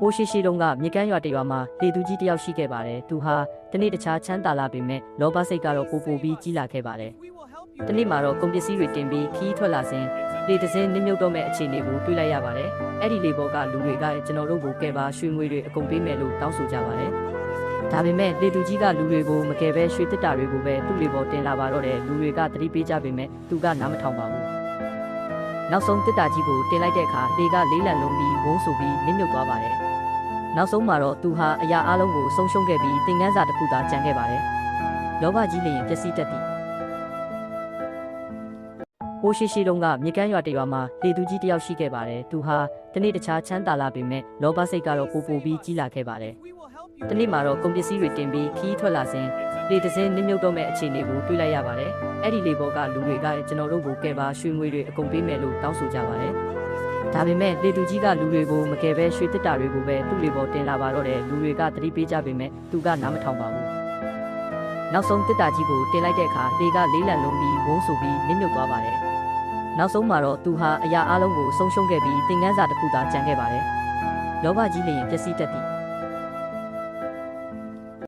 ိုးရှိရှိတုန်းကမြေကမ်းရွာတရွာမှာလေသူကြီးတယောက်ရှိခဲ့ပါတယ်။သူဟာတနေ့တခြားချမ်းသာလာပေမဲ့လောဘစိတ်ကတော့ပိုပြီးကြီးလာခဲ့ပါတယ်။တနေ့မှာတော့ကုန်ပစ္စည်းတွေတင်ပြီးခီးထွက်လာစဉ်လေတစင်းနစ်မြုပ်တော့မဲ့အခြေအနေကိုတွေ့လိုက်ရပါတယ်။အဲ့ဒီလေပေါ်ကလူတွေကကျွန်တော်တို့ကိုကယ်ပါရွှေငွေတွေအကုန်ပေးမယ်လို့တောင်းဆိုကြပါတယ်။ဒါပေမဲ့လေသူကြီးကလူတွေကိုမကယ်ပဲရွှေတစ်တာတွေကိုပဲသူ့လေပေါ်တင်လာပါတော့တယ်လူတွေကသတိပေးကြပေမဲ့သူကနားမထောင်ပါဘူး။နောက်ဆုံးတစ်တာကြီးကိုတင်လိုက်တဲ့အခါလေကလေးလံလုံးပြီးဝုန်းဆိုပြီးနစ်မြုပ်သွားပါတယ်။နောက်ဆုံးမှာတော့သူဟာအရာအလုံးကိုဆုံးရှုံးခဲ့ပြီးသင်ခန်းစာတစ်ခုသာကျန်ခဲ့ပါတယ်။လောဘကြီးလျင်ပျက်စီးတတ်သည်။ဟိုးရှိရှိတုန်းကမြေကမ်းရွာတရွာမှာလေသူကြီးတယောက်ရှိခဲ့ပါတယ်။သူဟာတနေ့တခြားချမ်းသာလာပေမဲ့လောဘစိတ်ကတော့ပိုပြီးကြီးလာခဲ့ပါတယ်။တနေ့မှာတော့ကုန်ပစ္စည်းတွေတင်ပြီးခီးထွက်လာစဉ်လေတစင်းနစ်မြုပ်တော့မဲ့အခြေအနေကိုတွေ့လိုက်ရပါတယ်။အဲ့ဒီလေပေါ်ကလူတွေကကျွန်တော်တို့ကိုကယ်ပါရွှေငွေတွေအကုန်ပေးမယ်လို့တောင်းဆိုကြပါတယ်။ဒါပေမဲ့လေသူကြီးကလူတွေကိုမကယ်ပဲရွှေတစ်တာတွေကိုပဲသူ့လေပေါ်တင်လာပါတော့တယ်လူတွေကသတိပေးကြပေမဲ့သူကနားမထောင်ပါဘူး။နောက်ဆုံးတစ်တာကြီးကိုတင်လိုက်တဲ့အခါလေကလေးလံလုံးပြီးဝုန်းဆိုပြီးနစ်မြုပ်သွားပါတယ်။နောက်ဆုံးမှာတော့သူဟာအရာအလုံးကိုဆုံးရှုံးခဲ့ပြီးသင်ခန်းစာတစ်ခုသာကျန်ခဲ့ပါတယ်။လောဘကြီးလျင်ပျက်စီးတတ်သည်။